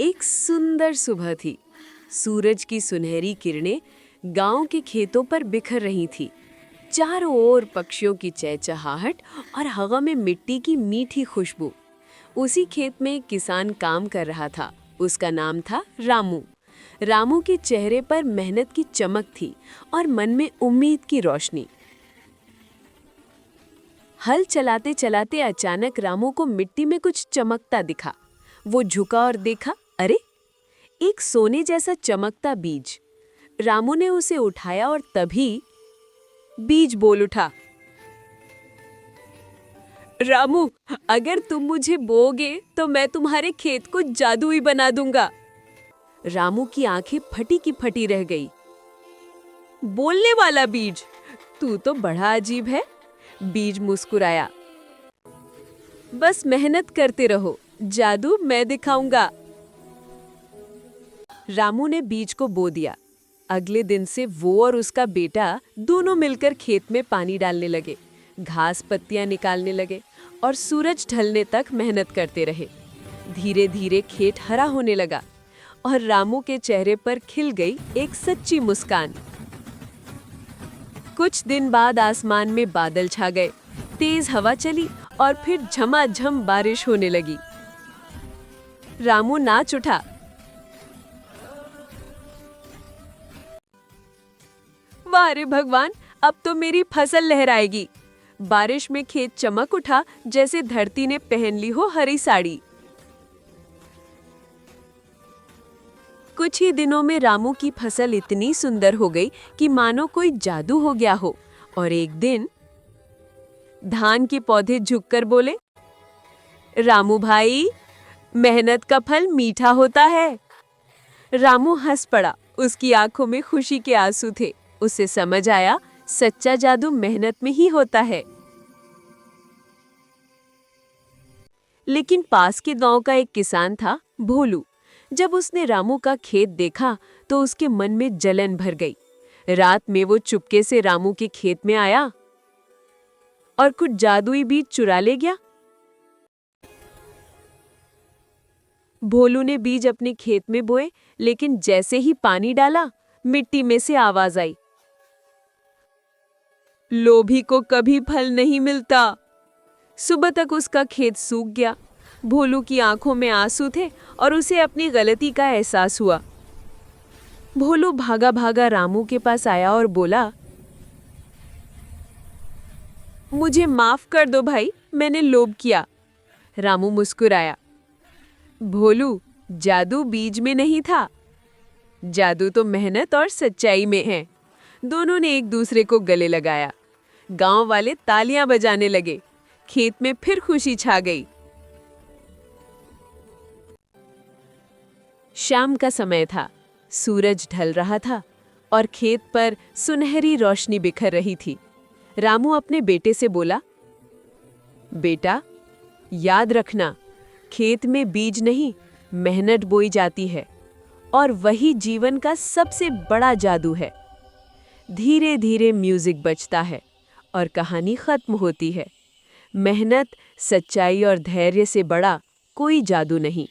एक सुंदर सुबह थी। सूरज की सुनहरी किरणें गांव के खेतों पर बिखर रही थी। चारों ओर पक्षियों की चहचहाहट और हवा में मिट्टी की मीठी खुशबू। उसी खेत में एक किसान काम कर रहा था। उसका नाम था रामू। रामू के चेहरे पर मेहनत की चमक थी और मन में उम्मीद की रोशनी। हल चलाते चलाते अचानक रामू को मिट्टी में कुछ चमकता दिखा। वो झुका और देखा, अरे, एक सोने जैसा चमकता बीज। रामू ने उसे उठाया और तभी बीज बोल उठा, रामू, अगर तुम मुझे बोओगे तो मैं तुम्हारे खेत को जादुई बना दूंगा। रामू की आंखें फटी की फटी रह गई। बोलने वाला बीज, तू तो बड़ा अजीब है। बीज मुस्कुराया, बस मेहनत करते रहो, जादू मैं दिखाऊंगा। रामू ने बीज को बो दिया। अगले दिन से वो और उसका बेटा दोनों मिलकर खेत में पानी डालने लगे, घास पत्तियां निकालने लगे और सूरज ढलने तक मेहनत करते रहे। धीरे धीरे खेत हरा होने लगा और रामू के चेहरे पर खिल गई एक सच्ची मुस्कान। कुछ दिन बाद आसमान में बादल छा गए, तेज हवा चली और फिर झमाझम बारिश होने लगी। रामू नाच उठा, वाह रे भगवान, अब तो मेरी फसल लहराएगी। बारिश में खेत चमक उठा जैसे धरती ने पहन ली हो हरी साड़ी। कुछ ही दिनों में रामू की फसल इतनी सुंदर हो गई कि मानो कोई जादू हो गया हो। और एक दिन धान के पौधे झुककर बोले, रामू भाई, मेहनत का फल मीठा होता है। रामू हंस पड़ा। उसकी आंखों में खुशी के आंसू थे। उसे समझ आया, सच्चा जादू मेहनत में ही होता है। लेकिन पास के गांव का एक किसान था, भोलू। जब उसने रामू का खेत देखा तो उसके मन में जलन भर गई। रात में वो चुपके से रामू के खेत में आया और कुछ जादुई बीज चुरा ले गया। भोलू ने बीज अपने खेत में बोए, लेकिन जैसे ही पानी डाला, मिट्टी में से आवाज आई, लोभी को कभी फल नहीं मिलता। सुबह तक उसका खेत सूख गया। भोलू की आंखों में आंसू थे और उसे अपनी गलती का एहसास हुआ। भोलू भागा भागा रामू के पास आया और बोला, मुझे माफ कर दो भाई, मैंने लोभ किया। रामू मुस्कुराया, भोलू, जादू बीज में नहीं था, जादू तो मेहनत और सच्चाई में है। दोनों ने एक दूसरे को गले लगाया। गांव वाले तालियां बजाने लगे। खेत में फिर खुशी छा गई। शाम का समय था। सूरज ढल रहा था और खेत पर सुनहरी रोशनी बिखर रही थी। रामू अपने बेटे से बोला, बेटा, याद रखना, खेत में बीज नहीं, मेहनत बोई जाती है और वही जीवन का सबसे बड़ा जादू है। धीरे धीरे म्यूजिक बजता है और कहानी खत्म होती है। मेहनत, सच्चाई और धैर्य से बड़ा कोई जादू नहीं।